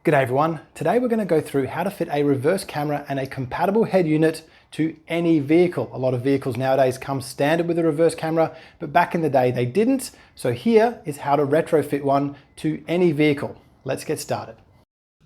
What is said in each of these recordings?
G'day everyone. Today we're going to go through how to fit a reverse camera and a compatible head unit to any vehicle. A lot of vehicles nowadays come standard with a reverse camera, but back in the day they didn't. So here is how to retrofit one to any vehicle. Let's get started.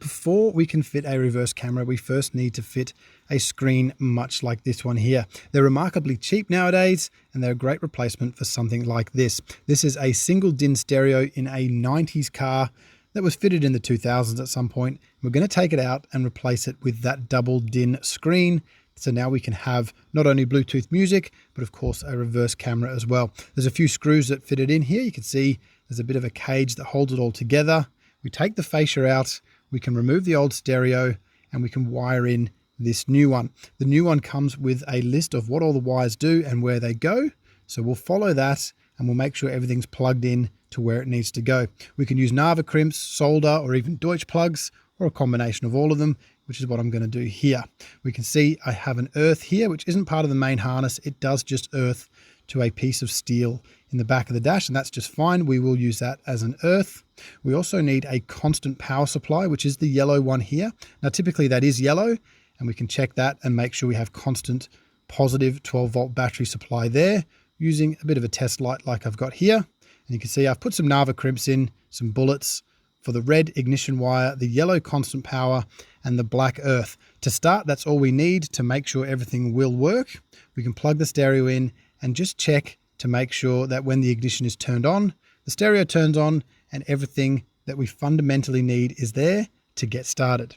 Before we can fit a reverse camera, we first need to fit a screen much like this one here. They're remarkably cheap nowadays, and they're a great replacement for something like this. This is a single DIN stereo in a 90s car that was fitted in the 2000s at some point. We're going to take it out and replace it with that double DIN screen. So now we can have not only Bluetooth music, but of course a reverse camera as well. There's a few screws that fit it in here. You can see there's a bit of a cage that holds it all together. We take the fascia out, we can remove the old stereo, and we can wire in this new one. The new one comes with a list of what all the wires do and where they go. So we'll follow that and we'll make sure everything's plugged in to where it needs to go. We can use Nava crimps, solder, or even Deutsch plugs, or a combination of all of them, which is what I'm going to do here. We can see I have an earth here, which isn't part of the main harness. It does just earth to a piece of steel in the back of the dash, and that's just fine. We will use that as an earth. We also need a constant power supply, which is the yellow one here. Now, typically that is yellow, and we can check that and make sure we have constant positive 12-volt battery supply there, using a bit of a test light like I've got here. And you can see I've put some Nava crimps in, some bullets for the red ignition wire, the yellow constant power, and the black earth. To start, that's all we need to make sure everything will work. We can plug the stereo in and just check to make sure that when the ignition is turned on, the stereo turns on and everything that we fundamentally need is there to get started.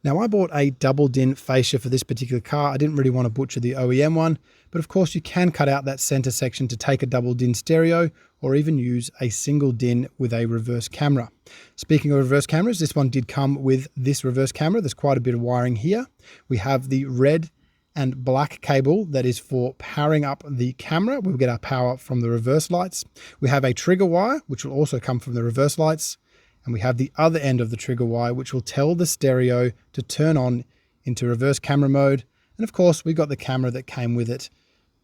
Now, I bought a double DIN fascia for this particular car. I didn't really want to butcher the OEM one, but of course you can cut out that center section to take a double DIN stereo, or even use a single DIN with a reverse camera. Speaking of reverse cameras, this one did come with this reverse camera. There's quite a bit of wiring here. We have the red and black cable that is for powering up the camera. We'll get our power from the reverse lights. We have a trigger wire, which will also come from the reverse lights. And we have the other end of the trigger wire, which will tell the stereo to turn on into reverse camera mode. And of course, we got the camera that came with it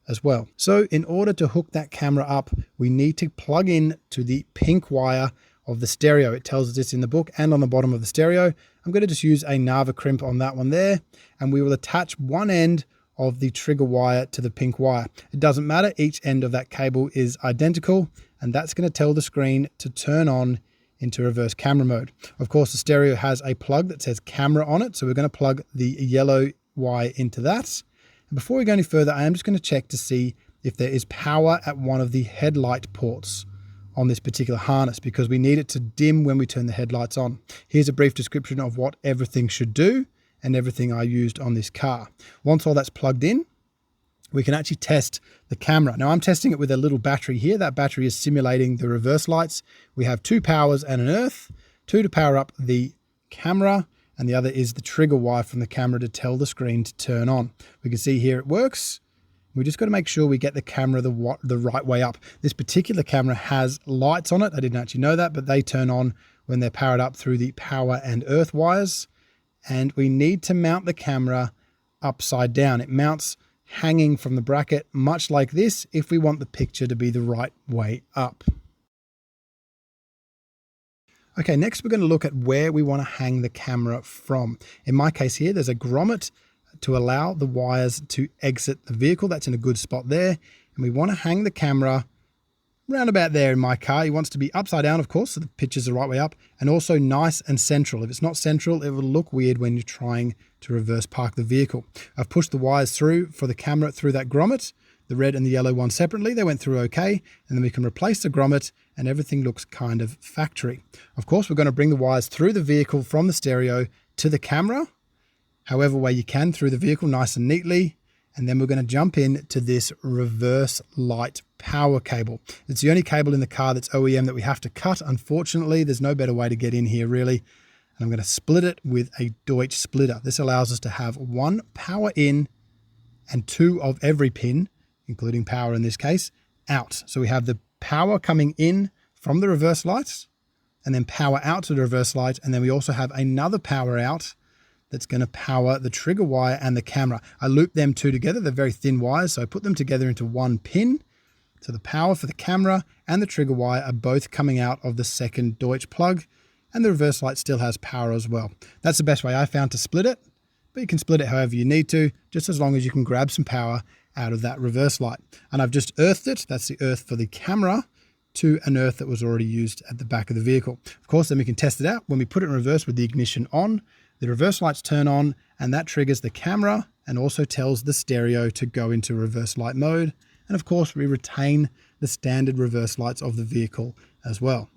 as well. So in order to hook that camera up, we need to plug in to the pink wire of the stereo. It tells us this in the book and on the bottom of the stereo. I'm going to just use a Nava crimp on that one there, and we will attach one end of the trigger wire to the pink wire. It doesn't matter, each end of that cable is identical, and that's going to tell the screen to turn on into reverse camera mode. Of course, the stereo has a plug that says camera on it, so we're going to plug the yellow wire into that. And before we go any further, I am just going to check to see if there is power at one of the headlight ports on this particular harness, because we need it to dim when we turn the headlights on. Here's a brief description of what everything should do and everything I used on this car. Once all that's plugged in, we can actually test the camera. Now, I'm testing it with a little battery here. That battery is simulating the reverse lights. We have two powers and an earth, two to power up the camera, and the other is the trigger wire from the camera to tell the screen to turn on. We can see here it works. We just got to make sure we get the camera the right way up. This particular camera has lights on it. I didn't actually know that, but they turn on when they're powered up through the power and earth wires. And we need to mount the camera upside down. It mounts hanging from the bracket, much like this, if we want the picture to be the right way up. Okay, next we're going to look at where we want to hang the camera from. In my case here, there's a grommet to allow the wires to exit the vehicle. That's in a good spot there. And we want to hang the camera round about there in my car. He wants to be upside down, of course, so the picture's the right way up, and also nice and central. If it's not central, it will look weird when you're trying to reverse park the vehicle. I've pushed the wires through for the camera through that grommet, the red and the yellow one separately. They went through okay, and then we can replace the grommet and everything looks kind of factory. Of course, we're going to bring the wires through the vehicle from the stereo to the camera, however way you can through the vehicle, nice and neatly. And then we're going to jump in to this reverse light power cable. It's the only cable in the car that's OEM that we have to cut. Unfortunately, there's no better way to get in here really. And I'm going to split it with a Deutsch splitter. This allows us to have one power in and two of every pin, including power in this case, out. So we have the power coming in from the reverse lights and then power out to the reverse light. And then we also have another power out that's going to power the trigger wire and the camera. I loop them two together. They're very thin wires, so I put them together into one pin. So the power for the camera and the trigger wire are both coming out of the second Deutsch plug. and the reverse light still has power as well. That's the best way I found to split it, but you can split it however you need to, just as long as you can grab some power out of that reverse light. And I've just earthed it, that's the earth for the camera, to an earth that was already used at the back of the vehicle. Of course, then we can test it out. When we put it in reverse with the ignition on, the reverse lights turn on, and that triggers the camera and also tells the stereo to go into reverse light mode. And of course, we retain the standard reverse lights of the vehicle as well.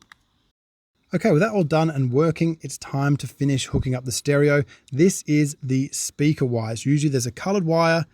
Okay, with that all done and working, it's time to finish hooking up the stereo. This is the speaker wires. Usually there's a colored wire,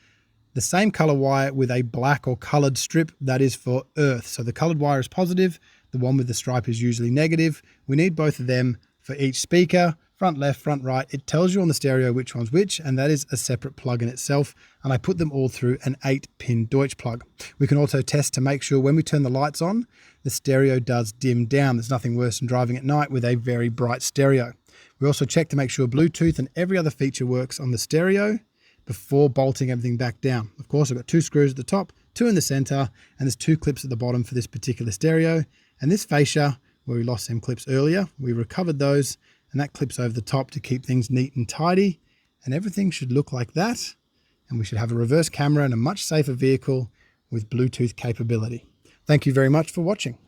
the same color wire with a black or colored strip, that is for earth. So the colored wire is positive, the one with the stripe is usually negative. We need both of them for each speaker, front left, front right. It tells you on the stereo which one's which, and that is a separate plug in itself. And I put them all through an 8-pin Deutsch plug. We can also test to make sure when we turn the lights on, the stereo does dim down. There's nothing worse than driving at night with a very bright stereo. We also check to make sure Bluetooth and every other feature works on the stereo before bolting everything back down. Of course, I've got 2 screws at the top, 2 in the center, and there's 2 clips at the bottom for this particular stereo. And this fascia, where we lost some clips earlier, we recovered those, and that clips over the top to keep things neat and tidy. And everything should look like that. And we should have a reverse camera and a much safer vehicle with Bluetooth capability. Thank you very much for watching.